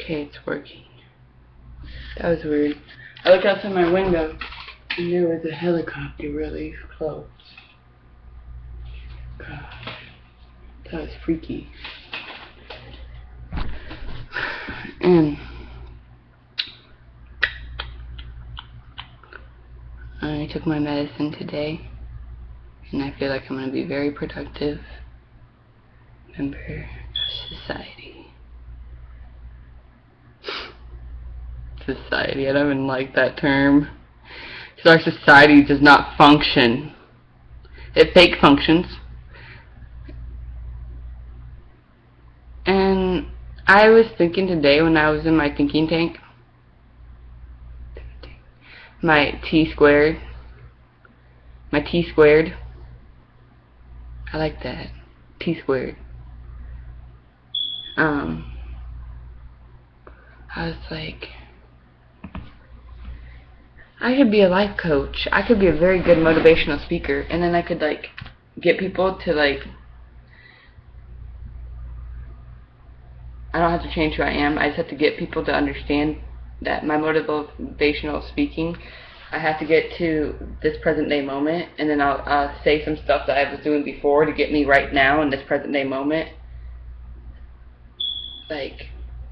Okay, it's working. That was weird. I looked outside my window and there was a helicopter really close. God, that was freaky. And I took my medicine today, and I feel like I'm going to be a very productive member of society. Society, I don't even like that term. Because our society does not function. It fake functions. And I was thinking today when I was in my thinking tank, my T squared, I like that, T squared. I was like, I could be a life coach. I could be a very good motivational speaker, and then I could like get people to like, I don't have to change who I am. I just have to get people to understand that my motivational speaking, I have to get to this present day moment, and then I'll say some stuff that I was doing before to get me right now in this present day moment. Like,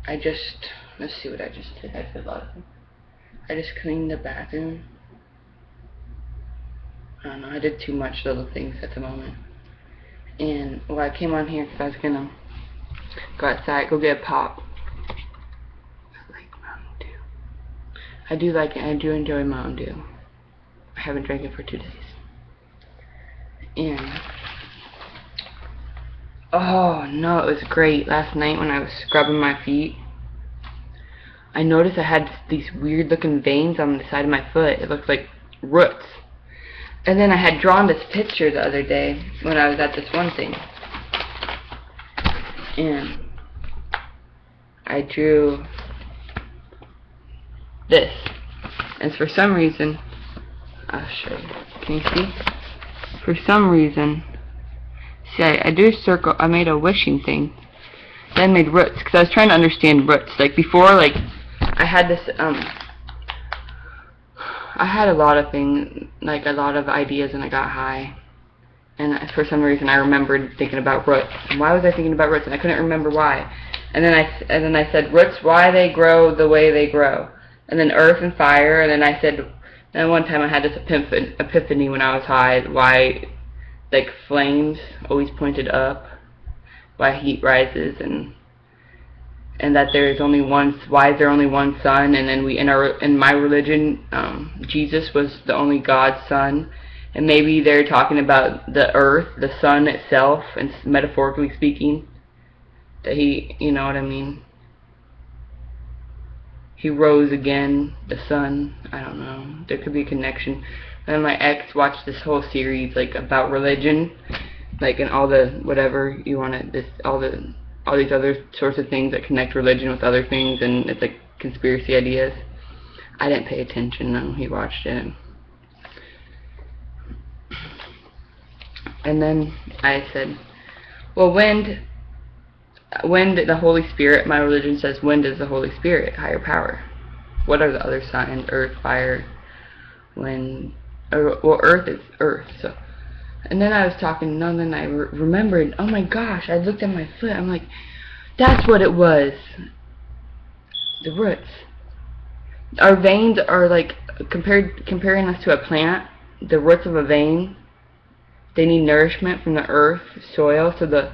let's see what I just did. I did a lot of things. I just cleaned the bathroom. I don't know, I did too much little things at the moment. And, well, I came on here because I was going to go outside, go get a pop. I like Mountain Dew. I do enjoy Mountain Dew. I haven't drank it for 2 days. And, oh, no, it was great. Last night when I was scrubbing my feet, I noticed I had these weird looking veins on the side of my foot. It looked like roots. And then I had drawn this picture the other day when I was at this one thing. And I drew this. And for some reason, I'll show you. Can you see? For some reason, see, I drew a circle. I made a wishing thing. Then made roots, because I was trying to understand roots. Like before, like I had this, I had a lot of things, like a lot of ideas when I got high. And for some reason I remembered thinking about roots. And why was I thinking about roots? And I couldn't remember why. And then I said roots, why they grow the way they grow. And then earth and fire. And then I said, then one time I had this epiphany when I was high, why like flames always pointed up, why heat rises, and that there is only one. Why is there only one sun? And then in my religion, Jesus was the only God's son, and maybe they're talking about the earth, the sun itself, and metaphorically speaking, that he, you know what I mean? He rose again, the sun. I don't know. There could be a connection. And my ex watched this whole series like about religion, like and all the whatever you want to, all these other sorts of things that connect religion with other things, and it's like conspiracy ideas. I didn't pay attention though. He watched it. And then I said, well, when did the Holy Spirit, my religion says, when does the Holy Spirit, higher power? What are the other signs? Earth, fire, wind. Well, earth is earth. So, and then I was talking, and then I remembered, oh my gosh, I looked at my foot. I'm like, that's what it was. The roots. Our veins are like, comparing us to a plant, the roots of a vein, they need nourishment from the earth, soil. So the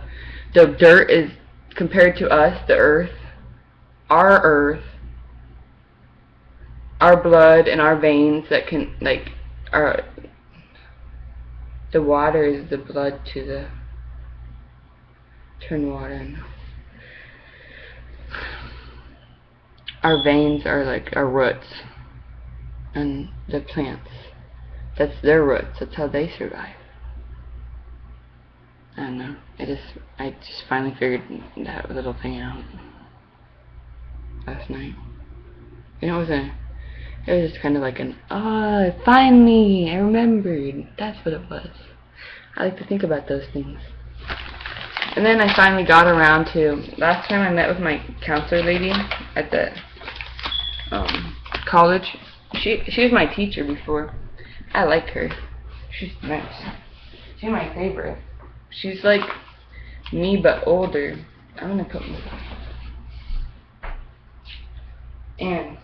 dirt is, compared to us, the earth, our blood and our veins that can, like, the water is the blood to the, turn water in. Our veins are like our roots, and the plants, that's their roots, that's how they survive. I don't know. I just finally figured that little thing out last night. You know, it was just kind of like finally, I remembered. That's what it was. I like to think about those things. And then I finally got around to, last time I met with my counselor lady, at the college. She was my teacher before. I liked her. She's nice. She's my favorite. She's like me but older. I'm gonna put my... And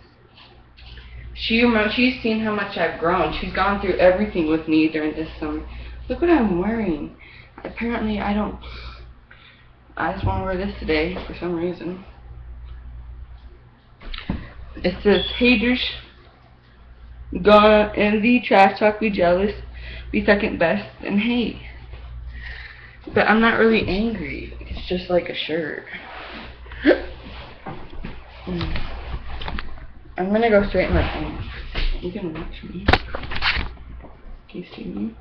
she's seen how much I've grown. She's gone through everything with me during this summer. Look what I'm wearing. Apparently I just want to wear this today for some reason. It says, haters, gonna envy, trash talk, be jealous, be second best, and hate. But I'm not really angry. It's just like a shirt. I'm gonna go straighten my phone. You can watch me. Can you see me?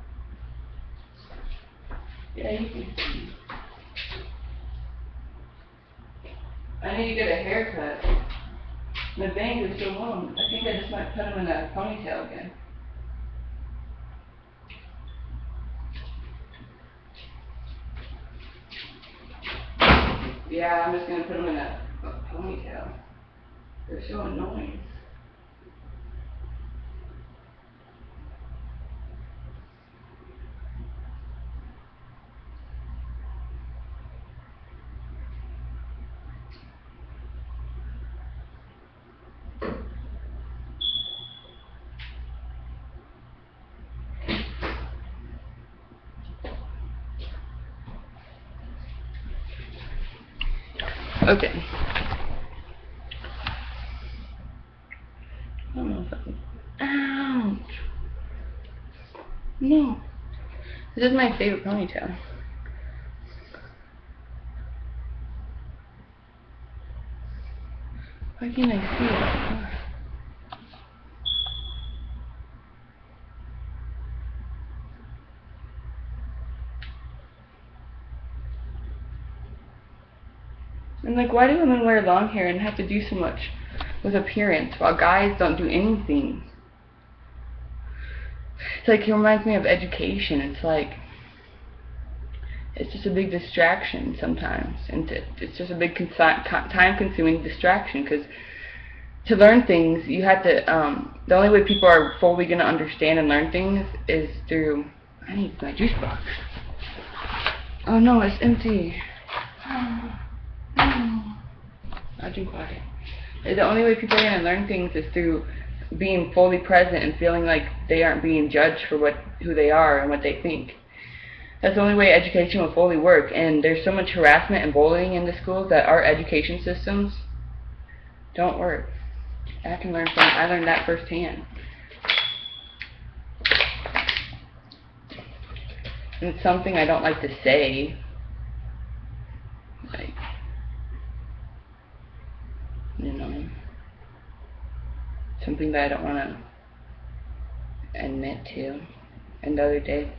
Yeah, you can see me. I need to get a haircut. My bangs are so long. I think I just might put them in a ponytail again. Yeah, I'm just gonna put them in a ponytail. They're so annoying. Okay. I don't know if ouch. No. This is my favorite ponytail. Why can't I see it? And like, why do women wear long hair and have to do so much with appearance while guys don't do anything? It's like, it reminds me of education. It's like, it's just a big distraction sometimes, and it's just a big time-consuming distraction, because to learn things, you have to, the only way people are fully going to understand and learn things is through, I need my juice box. Oh no, it's empty. I'll drink water. The only way people are going to learn things is through being fully present and feeling like they aren't being judged for who they are and what they think. That's the only way education will fully work, and there's so much harassment and bullying in the schools that our education systems don't work. I learned that firsthand. And it's something I don't like to say. Like, you know, something that I don't want to admit to. And the other day,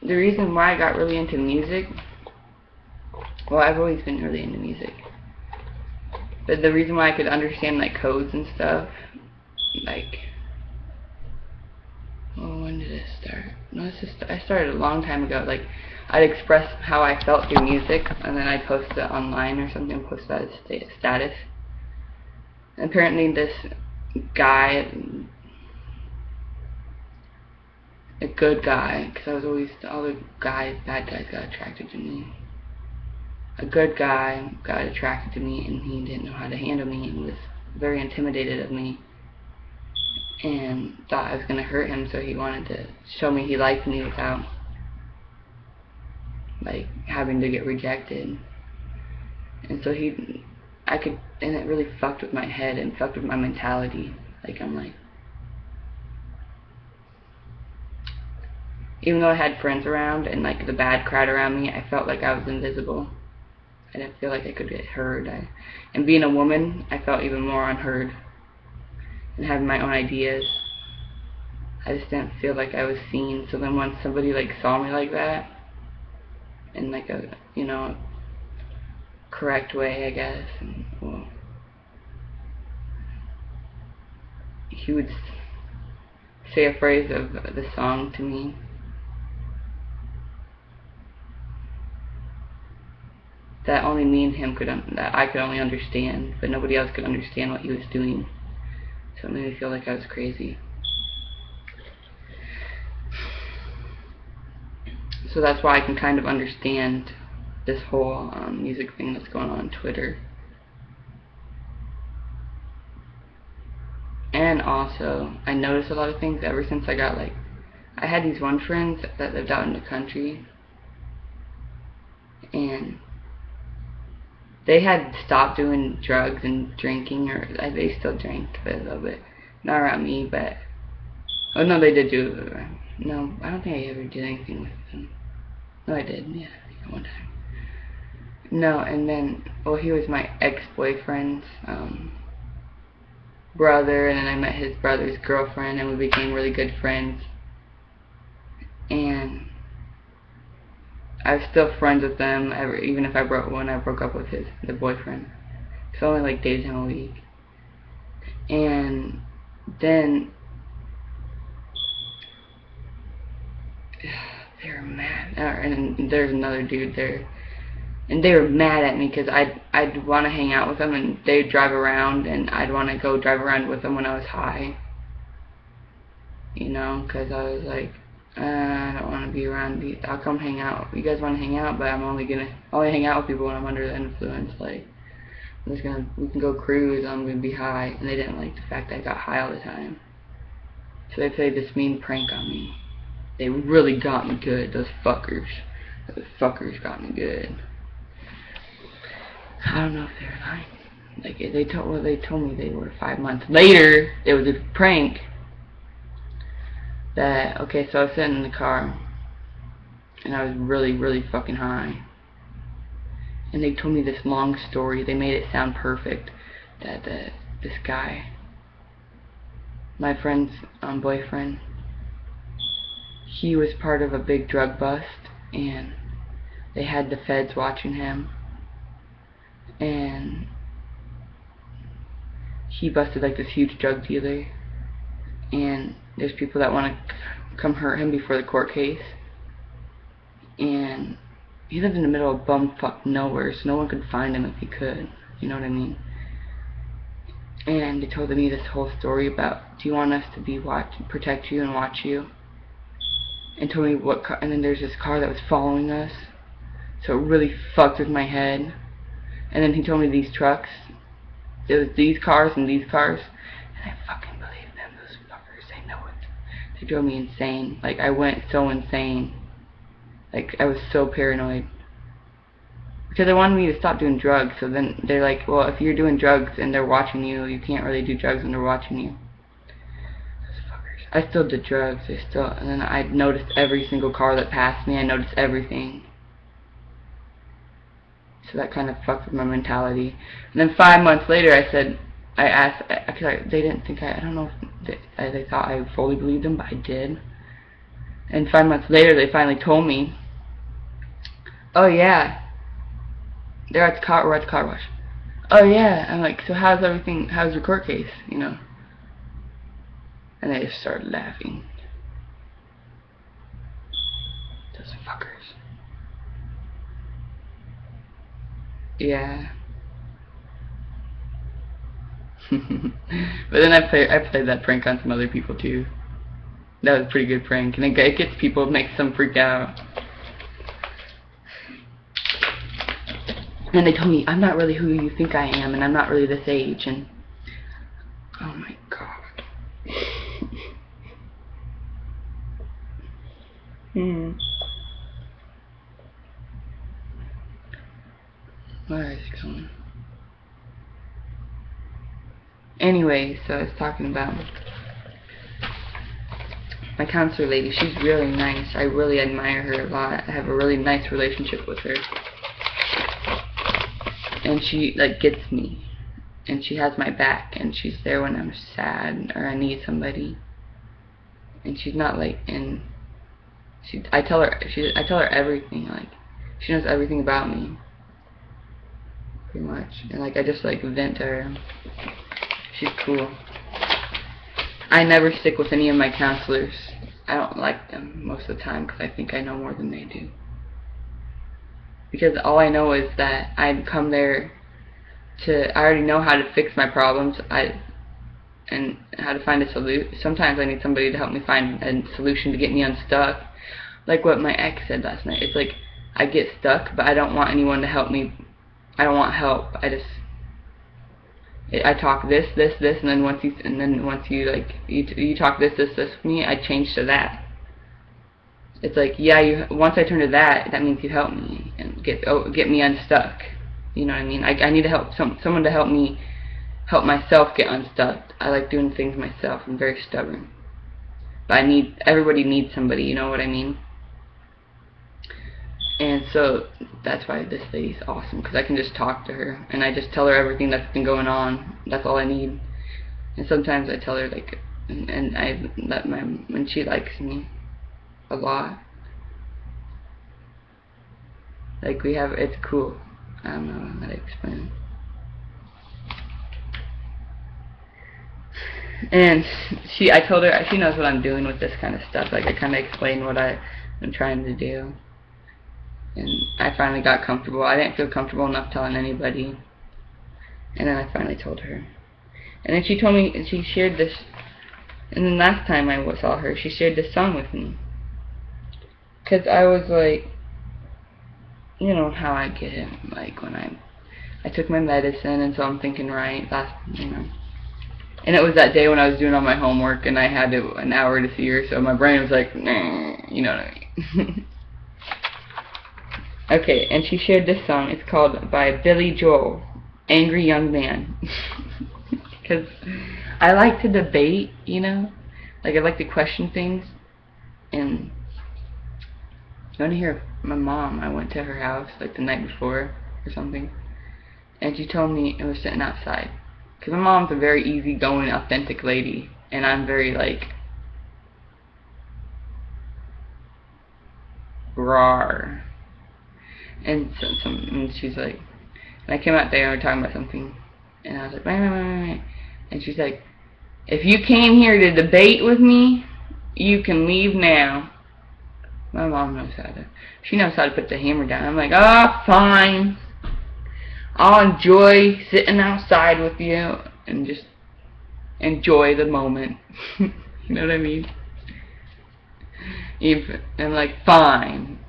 the reason why I got really into music, well, I've always been really into music, but the reason why I could understand like codes and stuff, like, well, when did this start? No, I started a long time ago. Like, I'd express how I felt through music, and then I'd post it online or something, post that as status. And apparently this guy, a good guy, because I was always, all the bad guys got attracted to me. A good guy got attracted to me, and he didn't know how to handle me, and was very intimidated of me, and thought I was going to hurt him, so he wanted to show me he liked me without, like, having to get rejected. And so and it really fucked with my head and fucked with my mentality. Like, I'm like, even though I had friends around and like the bad crowd around me, I felt like I was invisible. I didn't feel like I could get heard. And being a woman, I felt even more unheard. And having my own ideas, I just didn't feel like I was seen. So then once somebody like saw me like that, in like a, you know, correct way, I guess, and, well, he would say a phrase of the song to me. that only me and him that I could only understand, but nobody else could understand what he was doing. So it made me feel like I was crazy. So that's why I can kind of understand this whole music thing that's going on Twitter. And also, I noticed a lot of things ever since I got, like, I had these one friends that lived out in the country, and they had stopped doing drugs and drinking, or they still drank a little bit. Not around me, but, oh no, they did do, no, I don't think I ever did anything with them. No, I did, yeah, one time. No, and then, well, he was my ex-boyfriend's brother, and then I met his brother's girlfriend, and we became really good friends. And I was still friends with them, even if when I broke up with the boyfriend. So I only like dated him a week. And then they were mad, and there's another dude there, and they were mad at me because I'd want to hang out with them, and they'd drive around, and I'd want to go drive around with them when I was high, you know, because I was like, I don't want to be around these. I'll come hang out. You guys want to hang out, but I'm only hang out with people when I'm under the influence. Like, we can go cruise. I'm gonna be high, and they didn't like the fact that I got high all the time. So they played this mean prank on me. They really got me good. Those fuckers got me good. I don't know if they were lying. Like, they told me they were 5 months later. It was a prank. That, okay, so I was sitting in the car, and I was really, really fucking high, and they told me this long story. They made it sound perfect, that this guy, my friend's boyfriend, he was part of a big drug bust, and they had the feds watching him, and he busted like this huge drug dealer, and there's people that want to come hurt him before the court case. And he lived in the middle of bumfuck nowhere, so no one could find him if he could. You know what I mean? And they told me this whole story about, do you want us to protect you and watch you? And told me what car, and then there's this car that was following us. So it really fucked with my head. And then he told me these trucks. It was these cars and these cars. And I fucking believed them, those fuckers. They know it. They drove me insane. Like, I went so insane. Like, I was so paranoid. Because they wanted me to stop doing drugs. So then they're like, well, if you're doing drugs and they're watching you, you can't really do drugs when they're watching you. Those fuckers. I still did drugs. And then I noticed every single car that passed me. I noticed everything. So that kind of fucked with my mentality. And then 5 months later, I asked, because they didn't think I don't know if they thought I fully believed them, but I did. And 5 months later, they finally told me, oh yeah, we're at the car wash. Oh yeah, I'm like, so how's your court case, you know? And they just started laughing. Those fuckers. Yeah. But then I played that prank on some other people too. That was a pretty good prank, and it gets people, it makes them freak out. And they told me, I'm not really who you think I am, and I'm not really this age, and oh my god. Where is it going? Anyway, so I was talking about my counselor lady. She's really nice. I really admire her a lot. I have a really nice relationship with her. And she, like, gets me. And she has my back. And she's there when I'm sad or I need somebody. And she's not like, and I tell her everything. Like, she knows everything about me. Pretty much. And like, I just like vent to her. She's cool. I never stick with any of my counselors. I don't like them most of the time because I think I know more than they do. because all I know is that I'd come there I already know how to fix my problems, and how to find a solution. Sometimes I need somebody to help me find a solution to get me unstuck. Like what my ex said last night. It's like, I get stuck, but I don't want anyone to help me. I don't want help. I talk this, and then once you like, you talk this with me, I change to that. It's like, yeah, once I turn to that means you help me and get me unstuck. You know what I mean? I need to help someone to help me help myself get unstuck. I like doing things myself. I'm very stubborn. But everybody needs somebody, you know what I mean? And so that's why this lady's awesome, because I can just talk to her and I just tell her everything that's been going on. That's all I need. And sometimes I tell her, like, and I let when she likes me a lot. Like, it's cool. I don't know how to explain it. And I told her, she knows what I'm doing with this kind of stuff. Like, I kind of explained what I'm trying to do. And I finally got comfortable. I didn't feel comfortable enough telling anybody. And then I finally told her. And then she told me, and she shared this, and then last time I saw her, she shared this song with me. Because I was like, you know how I get it, like when I took my medicine, and so I'm thinking right, and it was that day when I was doing all my homework, and I had an hour to see her, so my brain was like, nah, you know what I mean. Okay, and she shared this song. It's called by Billy Joel, Angry Young Man. Because I like to debate, you know, like I like to question things. And you want to hear my mom? I went to her house like the night before or something, and she told me it was sitting outside. Because my mom's a very easygoing, authentic lady, and I'm very, like, rawr. And and she's like, and I came out there and we were talking about something, and I was like, wait. And she's like, if you came here to debate with me, you can leave now. My mom knows she knows how to put the hammer down. I'm like, oh, fine. I'll enjoy sitting outside with you and just enjoy the moment. You know what I mean? I'm like, fine.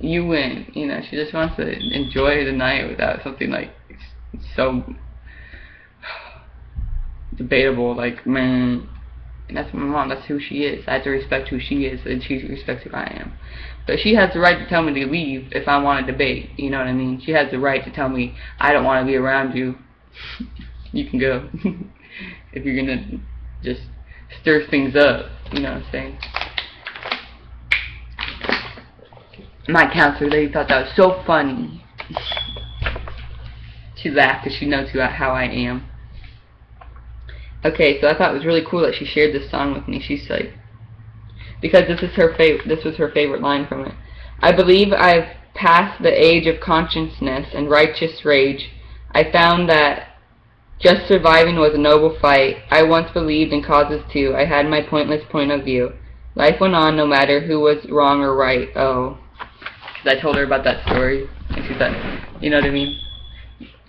You win. You know, she just wants to enjoy the night without something like so debatable, like, man. And that's my mom. That's who she is. I have to respect who she is, and she respects who I am. But she has the right to tell me to leave if I want to debate. You know what I mean? She has the right to tell me, I don't want to be around you. You can go. If you're going to just stir things up. You know what I'm saying? My counselor lady thought that was so funny. She laughed because she knows how I am. Okay, so I thought it was really cool that she shared this song with me. She's like, because this was her favorite line from it. I believe I've passed the age of consciousness and righteous rage. I found that just surviving was a noble fight. I once believed in causes too. I had my pointless point of view. Life went on no matter who was wrong or right. Oh. Because I told her about that story. And she thought, you know what I mean?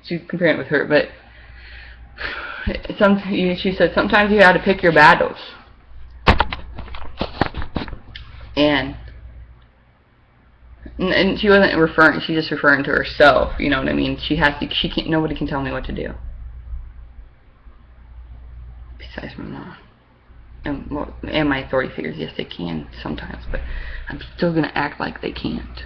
She's comparing it with her, but she said sometimes you have to pick your battles. And she wasn't referring, she's just referring to herself, you know what I mean? She can't, nobody can tell me what to do. Besides my mom. And my authority figures, yes they can sometimes, but I'm still going to act like they can't.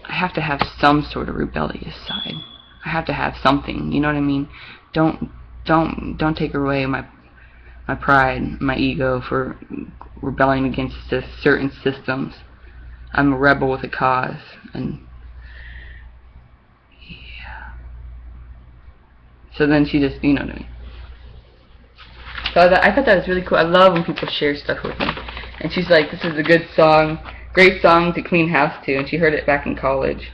I have to have some sort of rebellious side. I have to have something, you know what I mean? Don't take away my pride, my ego for rebelling against certain systems. I'm a rebel with a cause, and yeah. So then she just, you know what I mean. So I thought that was really cool. I love when people share stuff with me. And she's like, this is a good song, great song to clean house to, and she heard it back in college.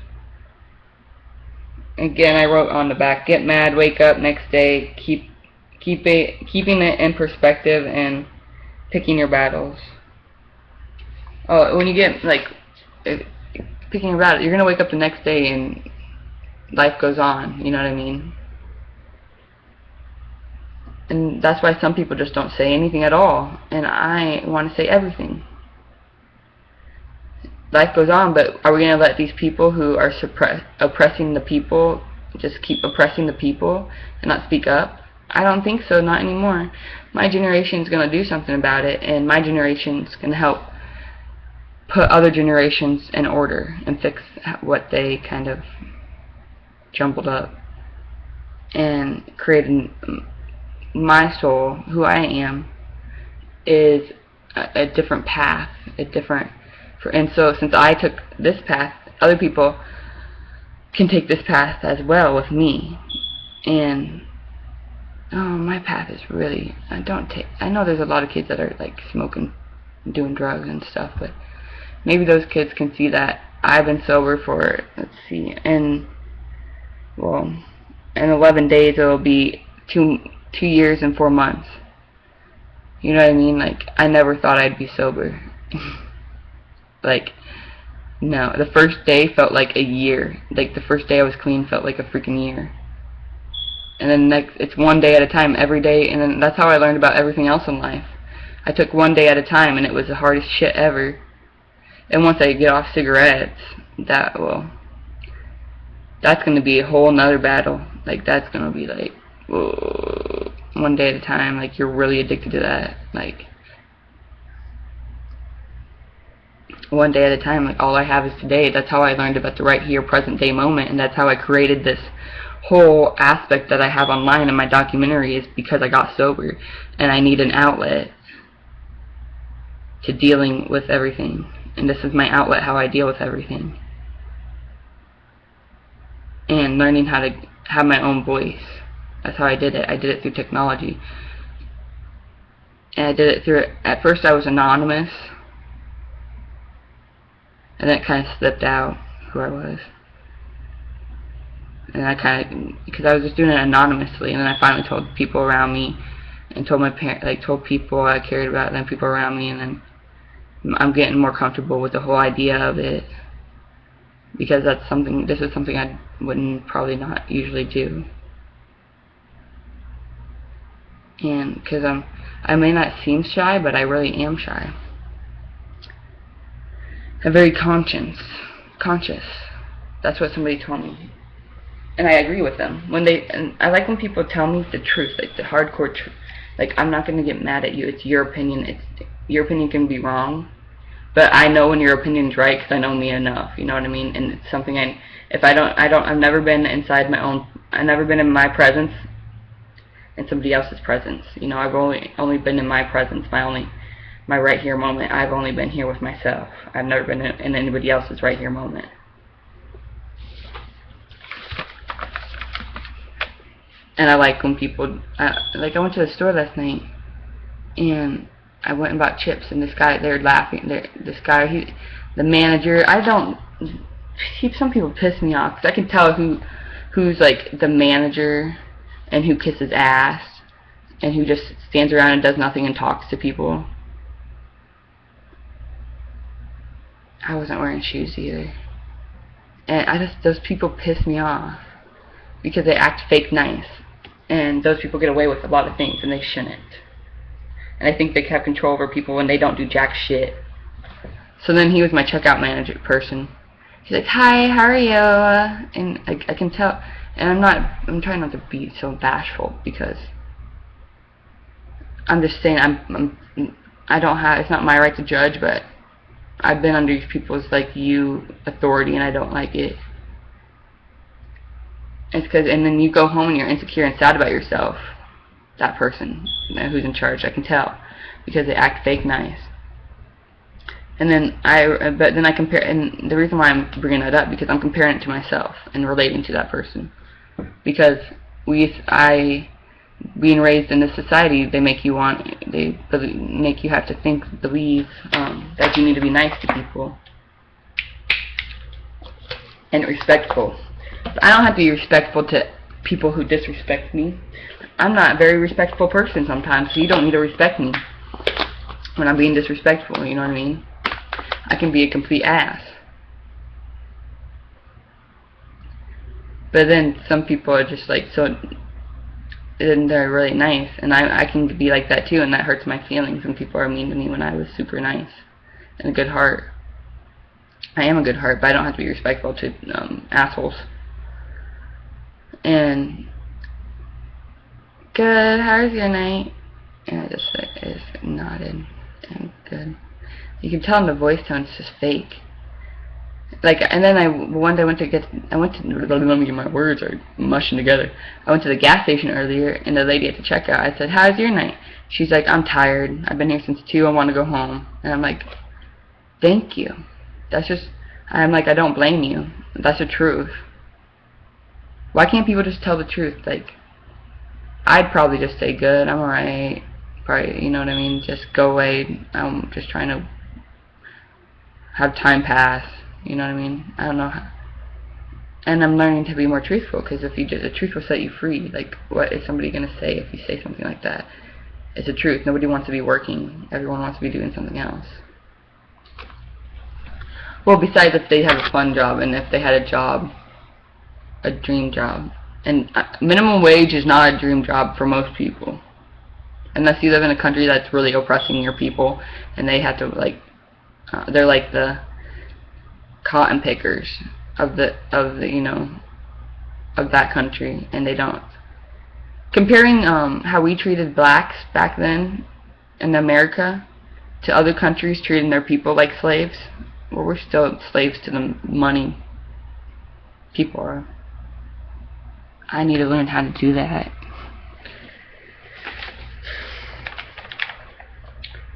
Again, I wrote on the back, get mad, wake up next day, keeping it in perspective and picking your battles. Oh, when you get, like, picking about it. You're gonna wake up the next day and life goes on. You know what I mean? And that's why some people just don't say anything at all. And I want to say everything. Life goes on, but are we going to let these people who are oppressing the people just keep oppressing the people and not speak up? I don't think so, not anymore. My generation's going to do something about it, and my generation's going to help put other generations in order and fix what they kind of jumbled up and create my soul, who I am, is a different path, and so since I took this path, other people can take this path as well with me. And my path is really, I know there's a lot of kids that are like smoking, doing drugs and stuff, but maybe those kids can see that I've been sober for, let's see, in 11 days it'll be 2 years and 4 months. You know what I mean? Like, I never thought I'd be sober. Like, no, the first day felt like a year. Like, the first day I was clean felt like a freaking year. And then it's one day at a time, every day, and then that's how I learned about everything else in life. I took one day at a time, and it was the hardest shit ever. And once I get off cigarettes, that's going to be a whole nother battle. Like, that's going to be like, whoa, one day at a time. Like, you're really addicted to that. Like, one day at a time. Like, all I have is today. That's how I learned about the right here, present day moment, and that's how I created this whole aspect that I have online in my documentary, is because I got sober, and I need an outlet to dealing with everything. And this is my outlet, how I deal with everything. And learning how to have my own voice. That's how I did it. I did it through technology. And I did it through, at first I was anonymous. And then it kind of slipped out who I was. And I kind of, because I was just doing it anonymously. And then I finally told people around me, and told my parents, like told people I cared about, and then people around me, and then I'm getting more comfortable with the whole idea of it. Because this is something I wouldn't probably not usually do. And because I may not seem shy, but I really am shy. I'm very conscious. That's what somebody told me. And I agree with them. And I like when people tell me the truth, like the hardcore truth. Like, I'm not going to get mad at you. It's your opinion. Your opinion can be wrong. But I know when your opinion's right because I know me enough. You know what I mean? And it's something I've never been inside my own, I've never been in my presence in somebody else's presence. You know, I've only been in my presence, my right here moment. I've only been here with myself. I've never been in anybody else's right here moment. And I like when people, like I went to the store last night, and I went and bought chips, and this guy, they're laughing. This guy, the manager, some people piss me off, because I can tell who's like the manager, and who kisses ass, and who just stands around and does nothing and talks to people. I wasn't wearing shoes either. And those people piss me off, because they act fake nice. And those people get away with a lot of things, and they shouldn't. And I think they have control over people when they don't do jack shit. So then he was my checkout manager person. He's like, "Hi, how are you?" And I can tell. And I'm trying not to be so bashful, because I'm just saying it's not my right to judge, but I've been under these people's authority, and I don't like it. And then you go home and you're insecure and sad about yourself. That person who's in charge, I can tell, because they act fake nice. And then I compare, and the reason why I'm bringing that up, because I'm comparing it to myself and relating to that person. Because being raised in this society, they make you have to believe that you need to be nice to people and respectful. I don't have to be respectful to people who disrespect me. I'm not a very respectful person sometimes, so you don't need to respect me when I'm being disrespectful, you know what I mean? I can be a complete ass. But then some people are just like so, and they're really nice, and I can be like that too, and that hurts my feelings when people are mean to me when I was super nice and a good heart. I am a good heart, but I don't have to be respectful to assholes. And good, how's your night? And I just nodded and good. You can tell in the voice tone it's just fake. Like, and then one day my words are mushing together. I went to the gas station earlier, and the lady at the checkout, I said, how's your night? She's like, I'm tired. I've been here since 2. I want to go home. And I'm like, thank you. I'm like, I don't blame you. That's the truth. Why can't people just tell the truth? Like, I'd probably just say, good, I'm alright. Probably, you know what I mean? Just go away. I'm just trying to have time pass. You know what I mean? I don't know how. And I'm learning to be more truthful, because the truth will set you free. Like, what is somebody going to say if you say something like that? It's the truth. Nobody wants to be working. Everyone wants to be doing something else. Well, besides if they have a fun job, and if they had a job, a dream job. And minimum wage is not a dream job for most people. Unless you live in a country that's really oppressing your people, and they have to, like, they're like the cotton pickers of the you know, of that country, and they don't. Comparing how we treated blacks back then in America to other countries treating their people like slaves, well, we're still slaves to the money. People are. I need to learn how to do that.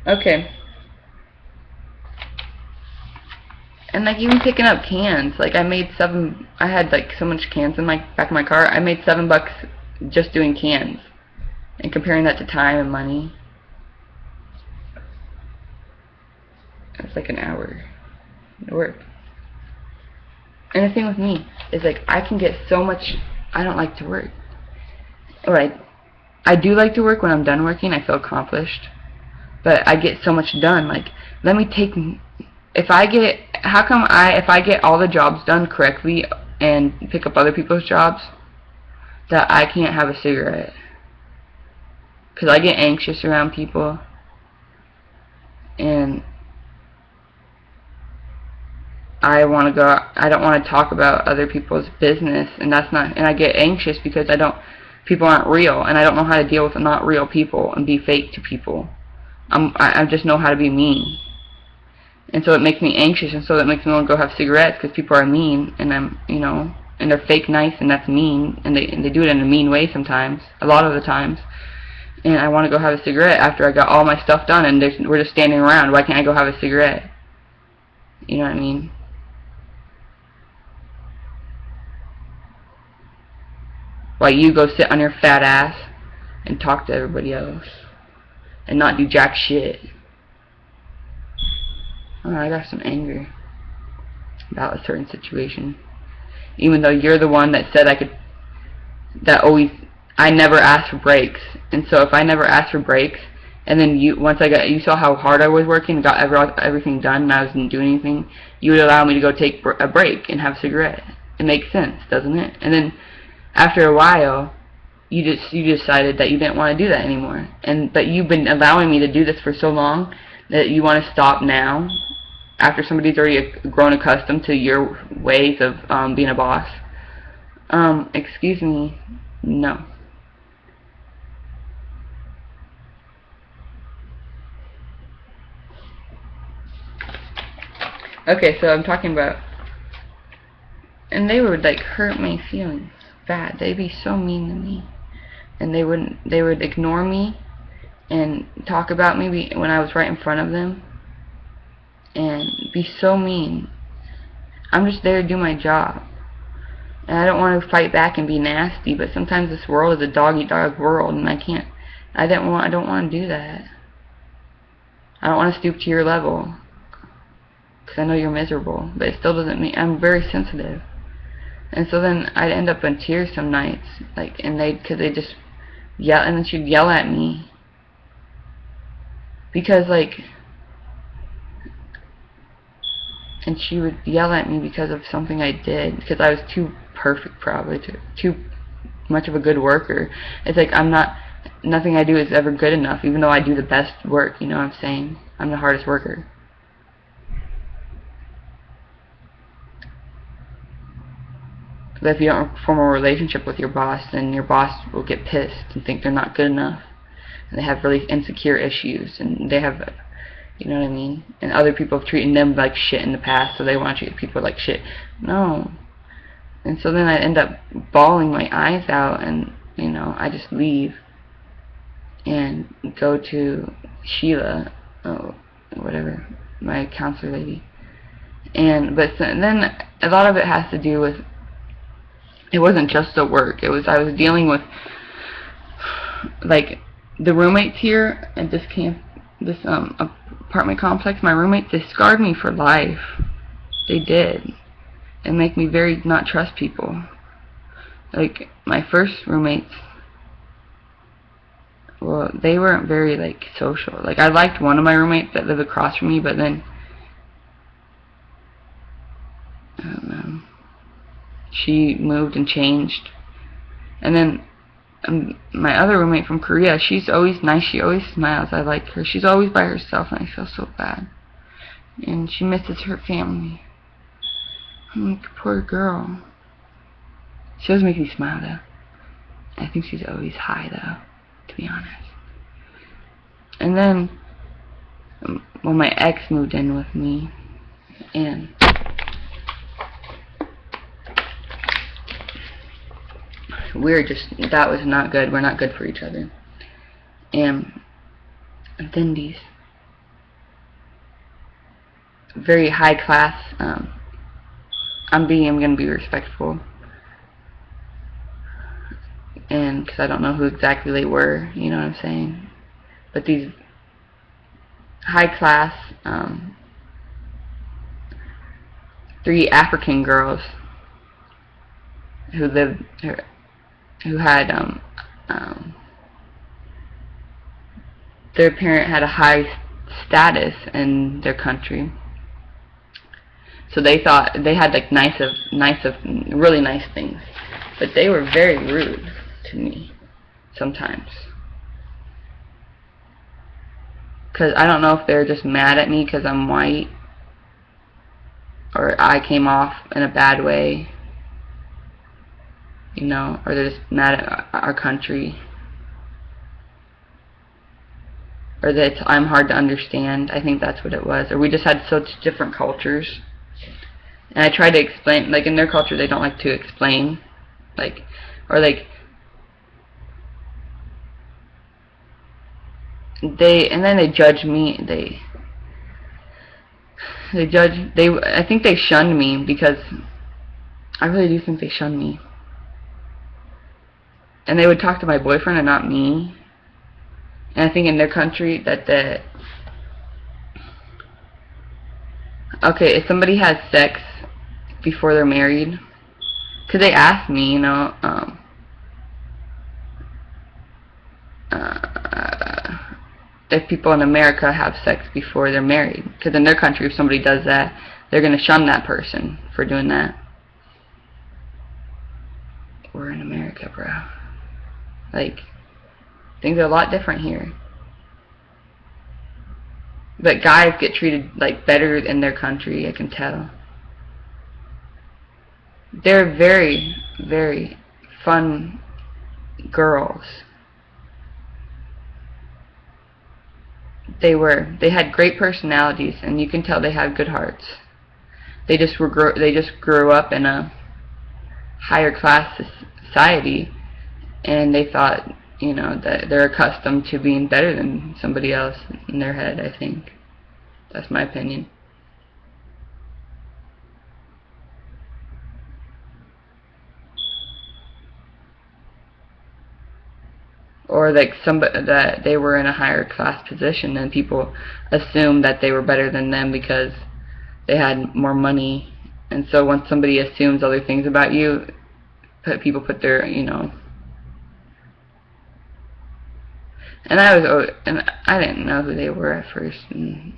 Okay. And like even picking up cans, like I had like so much cans in my back of my car. I made $7 just doing cans, and comparing that to time and money, it's like an hour to work. And the thing with me is, like, I can get so much. I don't like to work. Alright, I do like to work. When I'm done working, I feel accomplished. But I get so much done. Like, if I get all the jobs done correctly and pick up other people's jobs, that I can't have a cigarette? Because I get anxious around people, and I don't want to talk about other people's business, and I get anxious because people aren't real, and I don't know how to deal with not real people and be fake to people. I just know how to be mean. And so it makes me anxious, and so that makes me want to go have cigarettes, because people are mean, and and they're fake nice, and that's mean, and they do it in a mean way sometimes, a lot of the times. And I want to go have a cigarette after I got all my stuff done, and we're just standing around. Why can't I go have a cigarette? You know what I mean? While you go sit on your fat ass and talk to everybody else and not do jack shit. I got some anger about a certain situation, even though you're the one that said I never asked for breaks. And so if I never asked for breaks, and then you saw how hard I was working and got everything done, and I wasn't doing anything, you would allow me to go take a break and have a cigarette. It makes sense, doesn't it? And then after a while, you decided that you didn't want to do that anymore, but you've been allowing me to do this for so long that you want to stop now, after somebody's already grown accustomed to your ways of being a boss. Excuse me, no. Okay, so I'm talking about, and they would like hurt my feelings bad. They'd be so mean to me, and they would ignore me and talk about me when I was right in front of them, and be so mean. I'm just there to do my job, and I don't want to fight back and be nasty, but sometimes this world is a dog-eat-dog world, and I don't want to do that. I don't want to stoop to your level, because I know you're miserable, but it still doesn't mean I'm very sensitive. And so then I'd end up in tears some nights, because they just yell, and then she'd yell at me, and she would yell at me because of something I did, because I was too perfect, probably too much of a good worker. It's like nothing I do is ever good enough, even though I do the best work. You know what I'm saying? I'm the hardest worker. But if you don't form a relationship with your boss, then your boss will get pissed and think they're not good enough. And they have really insecure issues, and they have, you know what I mean? And other people have treated them like shit in the past, so they want to treat people like shit. No. And so then I end up bawling my eyes out, and, you know, I just leave and go to Sheila, whatever, my counselor lady. But then a lot of it has to do with, it wasn't just the work. I was dealing with, like, the roommates here at this apartment complex. My roommates, they scarred me for life. They did. And make me very not trust people. Like, my first roommates, well, they weren't very, like, social. Like, I liked one of my roommates that lived across from me, but then, I don't know, she moved and changed. And then my other roommate from Korea, she's always nice. She always smiles. I like her. She's always by herself, and I feel so bad. And she misses her family. I'm like, poor girl. She always makes me smile, though. I think she's always high, though, to be honest. And then, well, my ex moved in with me, and that was not good. We're not good for each other. And then these very high class, I'm going to be respectful, and because I don't know who exactly they were, you know what I'm saying, but these high class, 3 African girls who had their parent had a high status in their country, so they thought they had like really nice things, but they were very rude to me sometimes. Because I don't know if they're just mad at me because I'm white, or I came off in a bad way, you know, or they're just mad at our country, or that I'm hard to understand. I think that's what it was. Or we just had such different cultures. And I tried to explain, like, in their culture they don't like to explain, like, or like, and then they judge me. I think they shunned me, because I really do think they shunned me. And they would talk to my boyfriend and not me. And I think in their country that okay, if somebody has sex before they're married, because they asked me, you know, if people in America have sex before they're married. Because in their country, if somebody does that, they're going to shun that person for doing that. We're in America, bro. Like, things are a lot different here. But guys get treated, like, better in their country, I can tell. They're very, very fun girls. They had great personalities, and you can tell they had good hearts. They just grew up in a higher class society, and they thought, you know, that they're accustomed to being better than somebody else in their head, I think. That's my opinion. Or like somebody that they were in a higher class position, and people assumed that they were better than them because they had more money. And so once somebody assumes other things about you, people put their, you know. And I didn't know who they were at first. And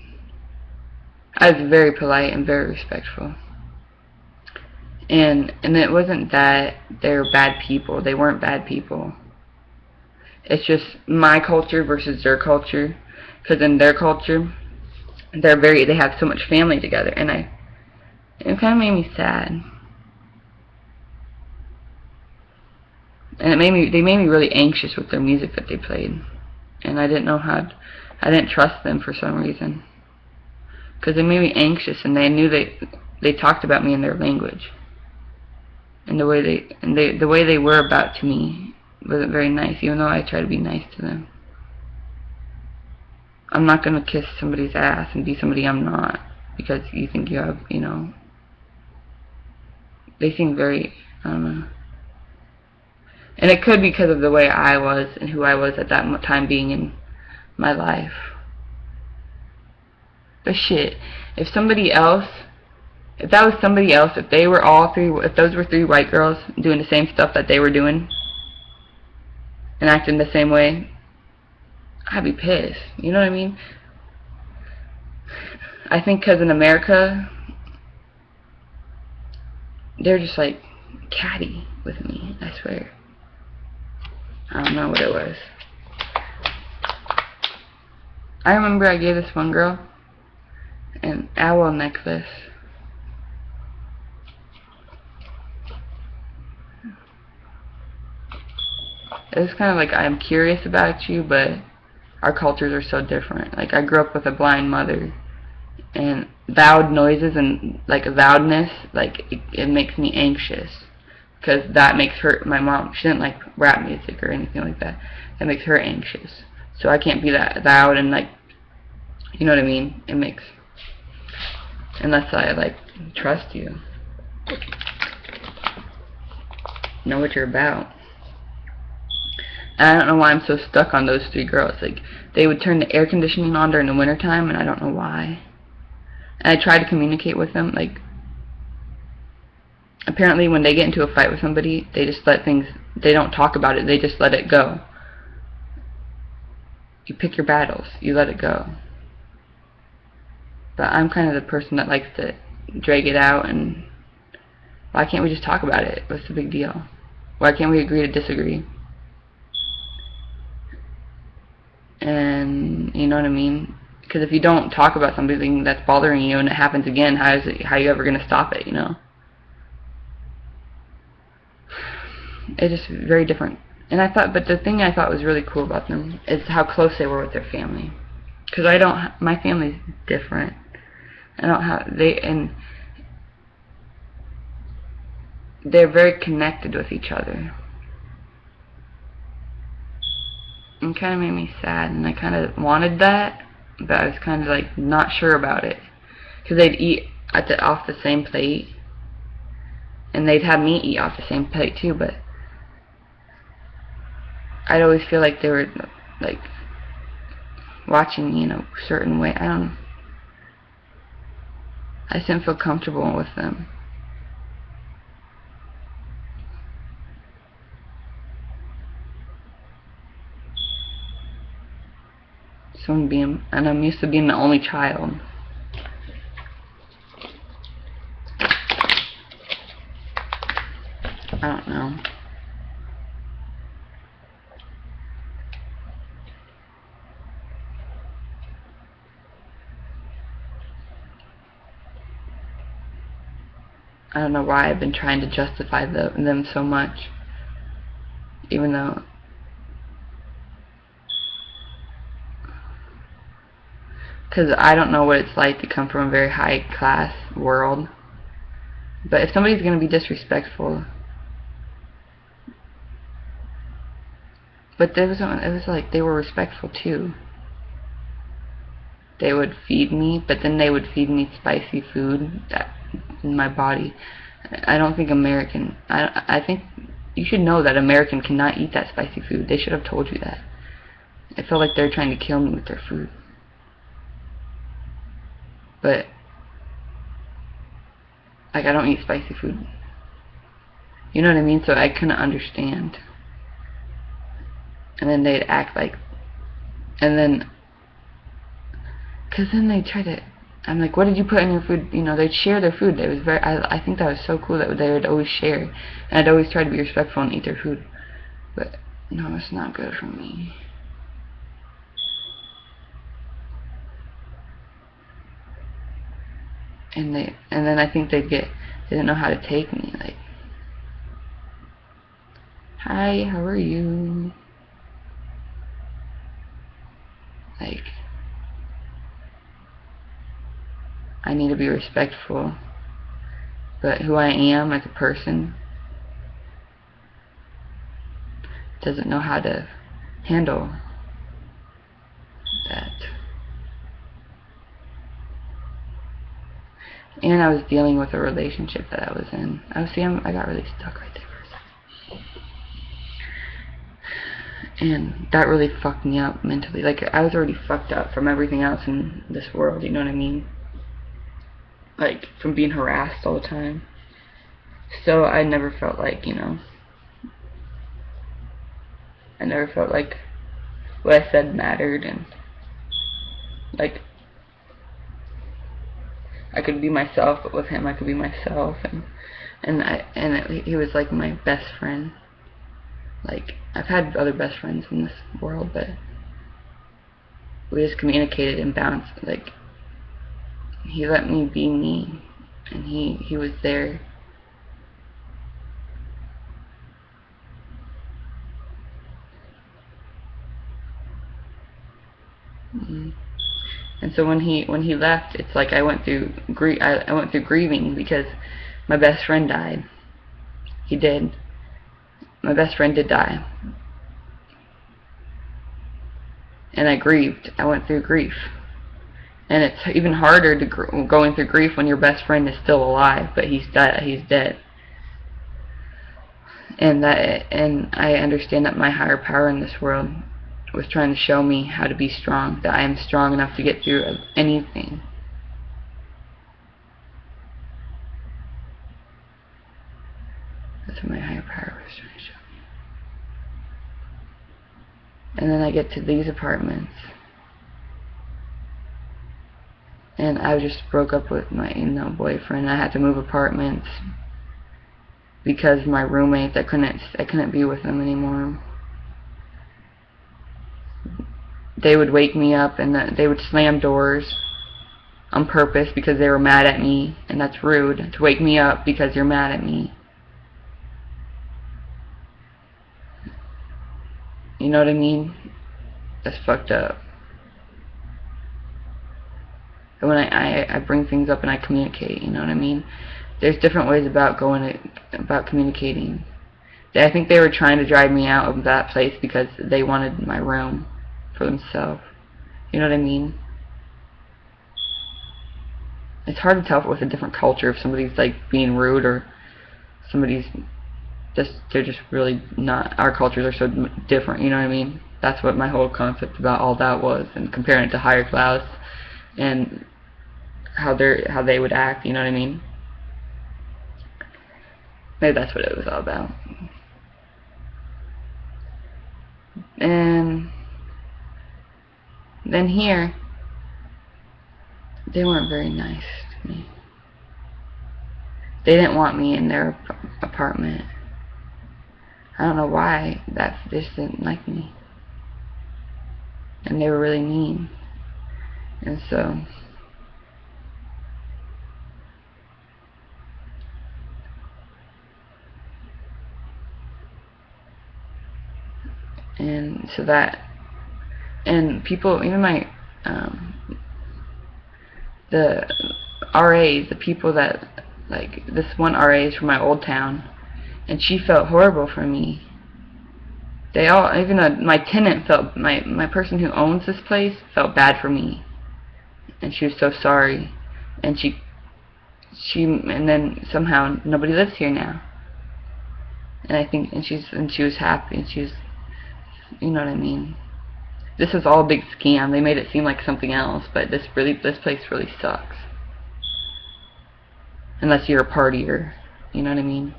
I was very polite and very respectful. And it wasn't that they're bad people. They weren't bad people. It's just my culture versus their culture. Because in their culture, they have so much family together, and it kind of made me sad. And they made me really anxious with their music that they played. And I didn't trust them for some reason. Because they made me anxious, and they knew they talked about me in their language. And the way they were about to me wasn't very nice, even though I try to be nice to them. I'm not going to kiss somebody's ass and be somebody I'm not, because you think you have, they seem very, I don't know. And it could be because of the way I was and who I was at that time being in my life. But shit, if that was somebody else, if those were 3 white girls doing the same stuff that they were doing and acting the same way, I'd be pissed. You know what I mean? I think because in America, they're just like catty with me, I swear. I don't know what it was. I remember I gave this one girl an owl necklace. It was kind of like, I'm curious about you, but our cultures are so different. Like, I grew up with a blind mother, and loud noises and like loudness, like it makes me anxious, because that makes her, my mom, she didn't like rap music or anything like that. That makes her anxious. So I can't be that loud and like, you know what I mean? It makes, unless I like trust you, know what you're about. And I don't know why I'm so stuck on those 3 girls. Like, they would turn the air conditioning on during the wintertime, and I don't know why. And I tried to communicate with them. Like, apparently when they get into a fight with somebody, they just let things, they don't talk about it, they just let it go. You pick your battles, you let it go. But I'm kind of the person that likes to drag it out, and why can't we just talk about it? What's the big deal? Why can't we agree to disagree? And you know what I mean? Because if you don't talk about something that's bothering you and it happens again, how are you ever going to stop it, It's just very different. And but the thing I thought was really cool about them is how close they were with their family. Because my family's different. And they're very connected with each other. It kind of made me sad, and I kind of wanted that, but I was kind of like not sure about it, because they'd eat off the same plate, and they'd have me eat off the same plate too, but I'd always feel like they were like watching me in a certain way. I just didn't feel comfortable with them. And I'm used to being the only child. I don't know. I don't know why I've been trying to justify them so much, even though because I don't know what it's like to come from a very high class world. But if somebody's going to be disrespectful, but it was like they were respectful too. They would feed me, but then they would feed me spicy food in my body. I don't think I think you should know that American cannot eat that spicy food. They should have told you that. It felt like they were trying to kill me with their food. But like, I don't eat spicy food. You know what I mean? So I couldn't understand. And then they'd act like, and then, because then they try to, I'm like, what did you put in your food? You know, they'd share their food. It was very, I think that was so cool that they would always share. And I'd always try to be respectful and eat their food. But, no, it's not good for me. And then I think they didn't know how to take me. Like, hi, how are you? Like, I need to be respectful, but who I am as a person doesn't know how to handle that. And I was dealing with a relationship that I was in. I got really stuck right there for a second. And that really fucked me up mentally. Like, I was already fucked up from everything else in this world, you know what I mean? Like, from being harassed all the time. So I never felt like, you know, I never felt like what I said mattered, and like I could be myself, but with him I could be myself, he was like my best friend. Like, I've had other best friends in this world, but we just communicated and bounced. Like, he let me be me, and he was there. And so when he left, it's like I went through grieving, because my best friend died. He did. My best friend did die. And I grieved. I went through grief. And it's even harder to going through grief when your best friend is still alive, but he's dead. And I understand that my higher power in this world was trying to show me how to be strong, that I am strong enough to get through anything. That's what my higher power was trying to show me. And then I get to these apartments, and I just broke up with my boyfriend. I had to move apartments because my roommates, I couldn't be with them anymore. They would wake me up, and they would slam doors on purpose because they were mad at me, and that's rude, to wake me up because you're mad at me. You know what I mean? That's fucked up. And when I bring things up and I communicate, you know what I mean? There's different ways about communicating. I think they were trying to drive me out of that place because they wanted my room for themselves. You know what I mean? It's hard to tell with a different culture if somebody's like being rude, or somebody's they're just really not. Our cultures are so different, you know what I mean? That's what my whole concept about all that was, and comparing it to higher class and how they would act, you know what I mean? Maybe that's what it was all about. And then here, they weren't very nice to me. They didn't want me in their apartment. I don't know why. They just didn't like me. And they were really mean. And so people, even my the RAs, the people that, like, this one RA is from my old town, and she felt horrible for me. They all, even my tenant felt, my person who owns this place felt bad for me, and she was so sorry, and and then somehow nobody lives here now, and I think, and she was happy, and she was, you know what I mean? This is all a big scam. They made it seem like something else, but this place really sucks. Unless you're a partier, you know what I mean?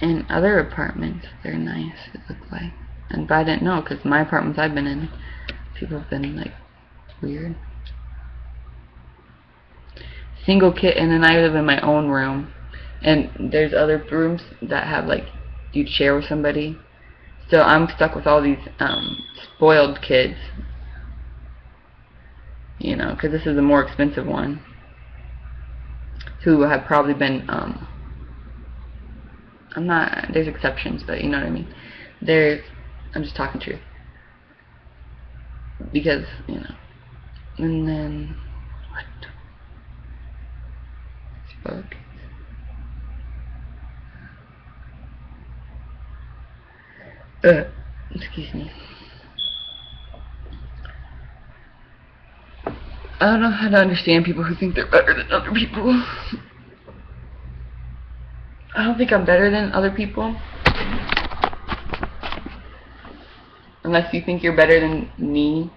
in other apartments, they're nice, it looked like. But I didn't know, because my apartments I've been in, people have been, like, weird. Single kid, and then I live in my own room. And there's other rooms that have, like, you'd share with somebody. So I'm stuck with all these, spoiled kids. You know, because this is the more expensive one. Who have probably been, there's exceptions, but you know what I mean. I'm just talking truth. Because, you know. And then, what? Spoke. Excuse me. I don't know how to understand people who think they're better than other people. I don't think I'm better than other people. Unless you think you're better than me.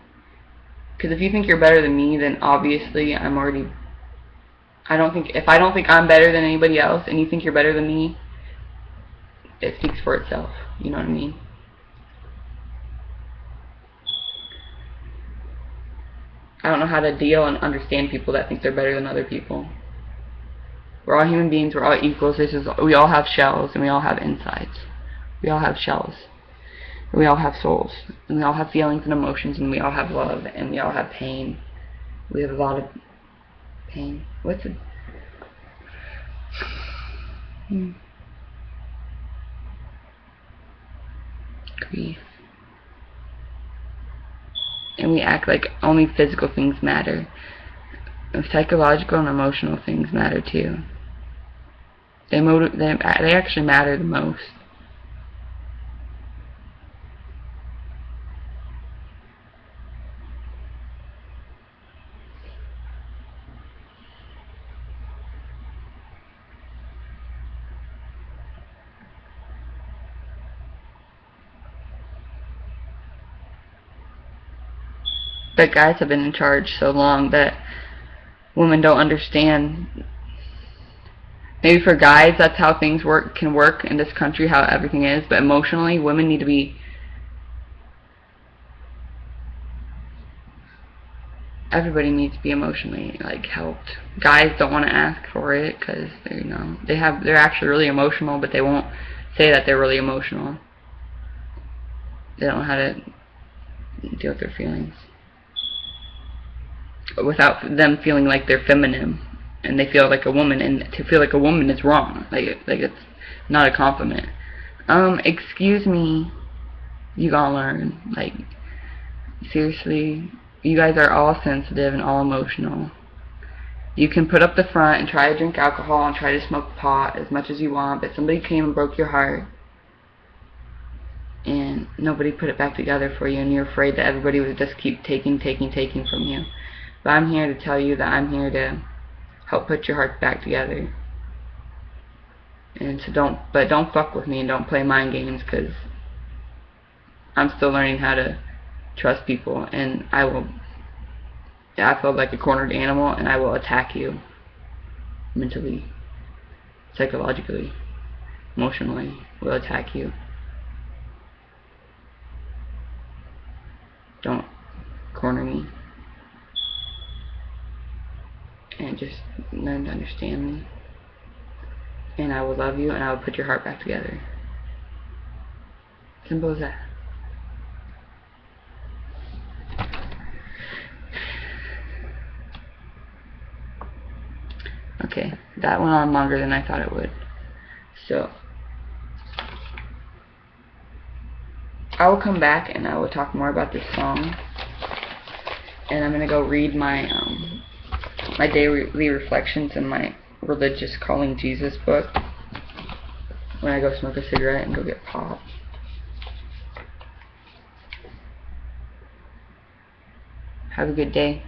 Because if you think you're better than me, then obviously I'm already... if I don't think I'm better than anybody else, and you think you're better than me, it speaks for itself. You know what I mean? I don't know how to deal and understand people that think they're better than other people. We're all human beings. We're all equals. We all have shells, and we all have insides. We all have shells. We all have souls, and we all have feelings and emotions, and we all have love, and we all have pain. We have a lot of pain. What's it? Grief. And we act like only physical things matter. And psychological and emotional things matter too. They actually matter the most. But guys have been in charge so long that women don't understand. Maybe for guys that's how things can work in this country, how everything is, but emotionally women need to be... Everybody needs to be emotionally, like, helped. Guys don't want to ask for it because they're actually really emotional, but they won't say that they're really emotional. They don't know how to deal with their feelings without them feeling like they're feminine, and they feel like a woman, and to feel like a woman is wrong. Like it's not a compliment. Excuse me, you gotta learn. Like, seriously, you guys are all sensitive and all emotional. You can put up the front and try to drink alcohol and try to smoke pot as much as you want, but somebody came and broke your heart, and nobody put it back together for you, and you're afraid that everybody would just keep taking from you. But I'm here to tell you that I'm here to help put your heart back together. And so don't fuck with me and don't play mind games, because I'm still learning how to trust people, and I feel like a cornered animal, and I will attack you mentally, psychologically, emotionally. Will attack you. Don't corner me. And just learn to understand me. And I will love you, and I will put your heart back together. Simple as that. Okay, that went on longer than I thought it would. So, I will come back and I will talk more about this song. And I'm going to go read my my daily reflections in my religious Calling Jesus book when I go smoke a cigarette and go get pop. Have a good day.